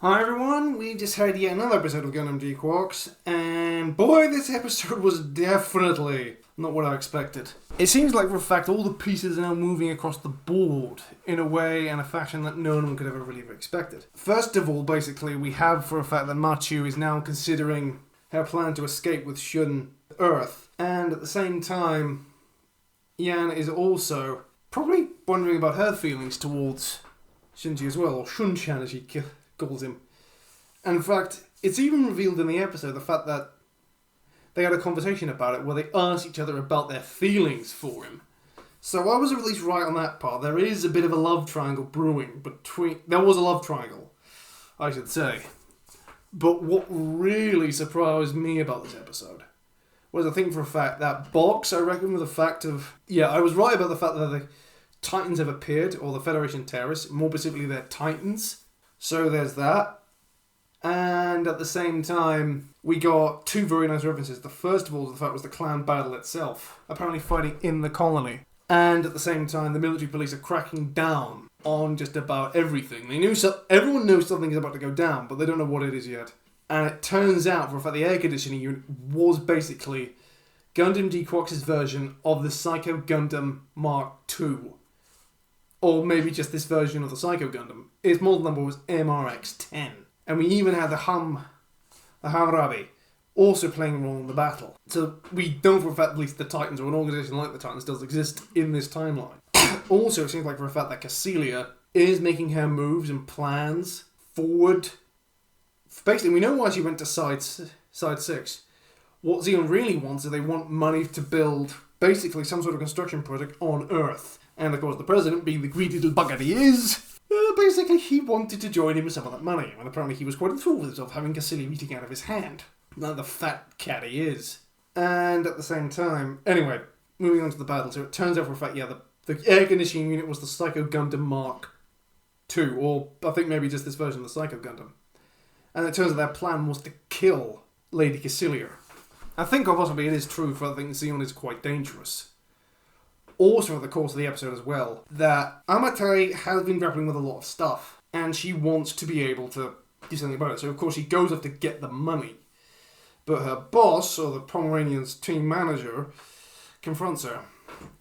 Hi everyone, we just had yet another episode of Gundam GQuuuuuuX, and boy, this episode was definitely not what I expected. It seems like for a fact all the pieces are now moving across the board in a way and a fashion that no one could ever really have expected. First of all, basically, we have for a fact that Machu is now considering her plan to escape with Shun Earth, and at the same time, Yan is also probably wondering about her feelings towards Shinji as well, or Shunchan as he calls him. And in fact, it's even revealed in the episode the fact that they had a conversation about it where they asked each other about their feelings for him. So I was at least right on that part. There is a bit of a love triangle brewing between... There was a love triangle, I should say. But what really surprised me about this episode was, I think for a fact, that box, I reckon, with the fact of... Yeah, I was right about the fact that the Titans have appeared, or the Federation terrorists, more specifically they're Titans. So there's that. And at the same time, we got two very nice references. The first of all, the fact was the clan battle itself, apparently fighting in the colony. And at the same time, the military police are cracking down on just about everything. Everyone knows something is about to go down, but they don't know what it is yet. And it turns out, for a fact, the air conditioning unit was basically Gundam GQuuuuuuX's version of the Psycho Gundam Mark II. Or maybe just this version of the Psycho Gundam. Its model number was MRX-10. And we even had the Hammurabi, also playing a role in the battle. So we know for a fact at least the Titans, or an organisation like the Titans, does exist in this timeline. Also, it seems like for a fact that Cassilia is making her moves and plans forward. Basically, we know why she went to side 6. What Zeon really wants is they want money to build basically some sort of construction project on Earth. And of course, the president, being the greedy little bugger he is, basically he wanted to join him with some of that money. And apparently he was quite enthralled with himself, having Cassilia eating out of his hand. Like the fat cat he is. And at the same time, anyway, moving on to the battle. So it turns out for a fact, yeah, the air conditioning unit was the Psycho Gundam Mark II, or I think maybe just this version of the Psycho Gundam. And it turns out their plan was to kill Lady Cassilia. I think, or possibly it is true, for I think Zeon is quite dangerous. Also, in the course of the episode as well, that Amate has been grappling with a lot of stuff, and she wants to be able to do something about it. So, of course, she goes off to get the money. But her boss, or the Pomeranian's team manager, confronts her.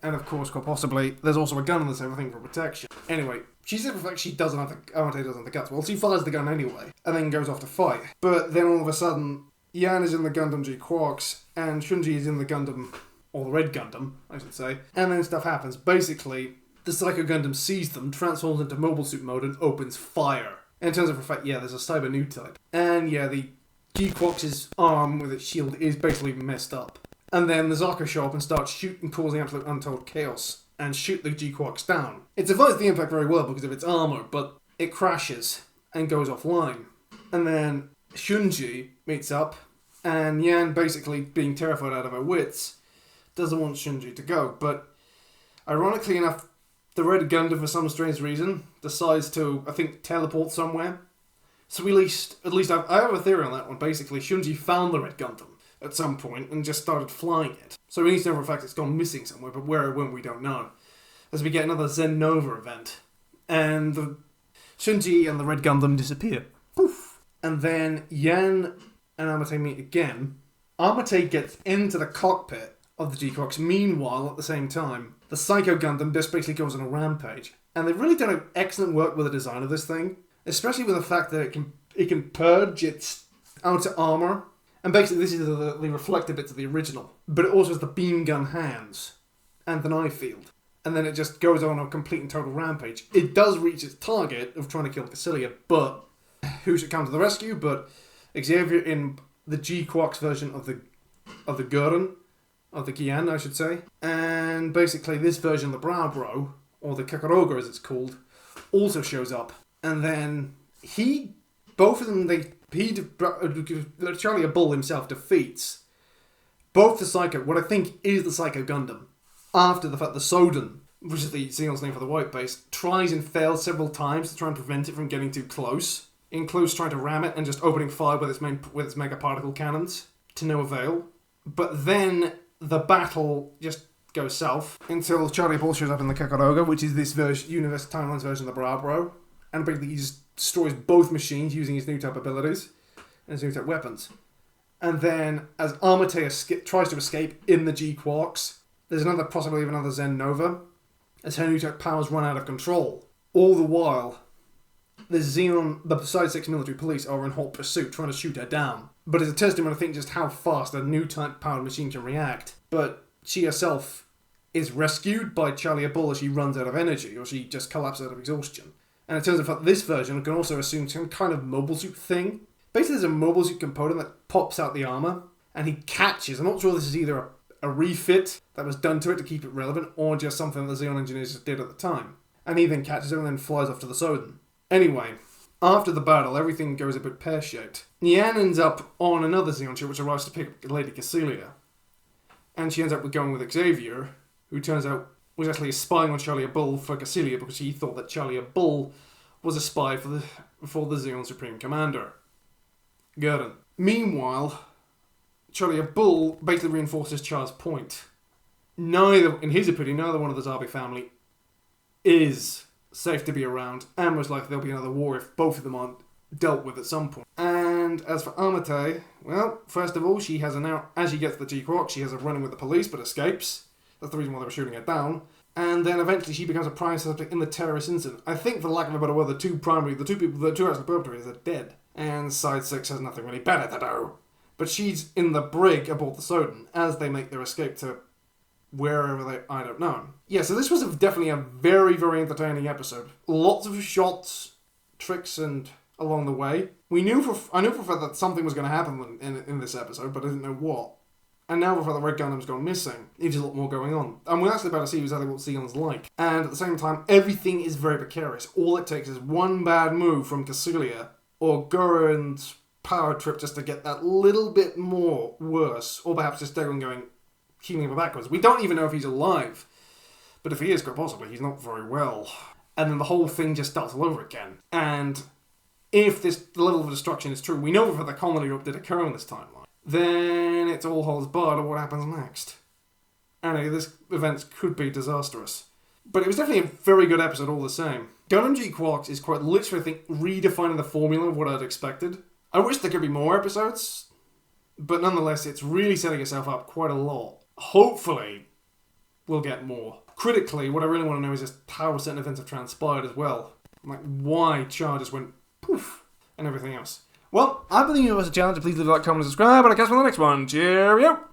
And, of course, quite possibly, there's also a gun on this everything for protection. Anyway, she said, in fact, Amate doesn't have the guts. Well, she fires the gun anyway, and then goes off to fight. But then, all of a sudden, Yan is in the Gundam GQuuuuuuX, and Shunji is in the Gundam... or the Red Gundam, I should say. And then stuff happens. Basically, the Psycho Gundam sees them, transforms into mobile suit mode, and opens fire. And it turns out for a fact, yeah, there's a cyber new type. And yeah, the GQuuuuuuX's arm with its shield is basically messed up. And then the Zaka show up and start shooting, causing absolute untold chaos, and shoot the GQuuuuuuX down. It survives the impact very well because of its armor, but it crashes and goes offline. And then Shunji meets up, and Yan, basically being terrified out of her wits, doesn't want Shinji to go, but ironically enough, the Red Gundam, for some strange reason, decides to, I think, teleport somewhere. So at least I have a theory on that one. Basically, Shinji found the Red Gundam at some point and just started flying it. So we need to know for a fact it's gone missing somewhere, but where or when we don't know. As we get another Zen Nova event, and the Shinji and the Red Gundam disappear. Poof! And then Yan and Amate meet again. Amate gets into the cockpit of the GQuuuuuuX. Meanwhile, at the same time, the Psycho Gundam just basically goes on a rampage. And they've really done excellent work with the design of this thing, especially with the fact that it can purge its outer armor. And basically this is the reflective bits of the original. But it also has the beam gun hands and the knife field. And then it just goes on a complete and total rampage. It does reach its target of trying to kill Cassilia, but who should come to the rescue but Xavier in the GQuuuuuuX version of the Gurren. Of the Gian, I should say. And basically this version of the Browbro, or the Kakaroga as it's called, also shows up. And then Charlie Bull himself defeats both the Psycho, what I think is the Psycho Gundam, after the fact the Soden, which is the Zeon's name for the white base, tries and fails several times to try and prevent it from getting too close. Includes trying to ram it and just opening fire with its mega particle cannons, to no avail. But then the battle just goes south until Charlie Ball shows up in the Kakaroga, which is this universe timeline's version of the Brabro, and basically he just destroys both machines using his new type abilities and his new type weapons. And then, as Armate tries to escape in the GQuuuuuuX, there's another possibility of another Zen Nova, as her new type powers run out of control. All the while, the Side 6 military police are in hot pursuit, trying to shoot her down. But it's a testament, I think, just how fast a new type powered machine can react. But she herself is rescued by Charlie Bull as she runs out of energy, or she just collapses out of exhaustion. And it turns out that this version can also assume some kind of mobile suit thing. Basically, there's a mobile suit component that pops out the armor, and he catches. I'm not sure this is either a refit that was done to it to keep it relevant, or just something that the Xeon engineers just did at the time. And he then catches it and then flies off to the Soden. Anyway, after the battle, everything goes a bit pear-shaped. Nian ends up on another Xeon ship, which arrives to pick up Lady Cassilia. And she ends up going with Xavier, who turns out was actually spying on Charlie Bull for Cassilia because he thought that Charlie Bull was a spy for the Xeon Supreme Commander. Gurdon. Meanwhile, Charlie Bull basically reinforces Char's point. In his opinion, neither one of the Zabi family is safe to be around, and most likely there'll be another war if both of them aren't dealt with at some point. And as for Armate, well, first of all, she has as she gets to the GQuuuuuuX, she has a run-in with the police, but escapes. That's the reason why they were shooting her down. And then eventually she becomes a prime suspect in the terrorist incident. I think, for lack of a better word, the two actual perpetrators are dead. And Side 6 has nothing really better to do. But she's in the brig aboard the Soden as they make their escape to wherever I don't know. Yeah, so this was definitely a very, very entertaining episode. Lots of shots, tricks, and along the way. I knew for a fact that something was going to happen in this episode, but I didn't know what. And now the fact that Red Gundam's gone missing, there's a lot more going on. And we're actually about to see exactly what Xeon's like. And at the same time, everything is very precarious. All it takes is one bad move from Cassilia or Gurren's power trip just to get that little bit more worse. Or perhaps just going keeping him backwards. We don't even know if he's alive. But if he is, quite possibly, he's not very well. And then the whole thing just starts all over again. And if the level of destruction is true, we know that the colony did occur in this timeline. Then it's all holds barred on what happens next. And this event could be disastrous. But it was definitely a very good episode all the same. Gundam GQuuuuuuX is quite literally, I think, redefining the formula of what I'd expected. I wish there could be more episodes, but nonetheless, it's really setting itself up quite a lot. Hopefully, we'll get more. Critically, what I really want to know is just how certain events have transpired as well. Like, why Char just went poof, and everything else. Well, I believe it was a challenge. Please leave a like, comment, and subscribe, and I'll catch you on the next one. Cheerio!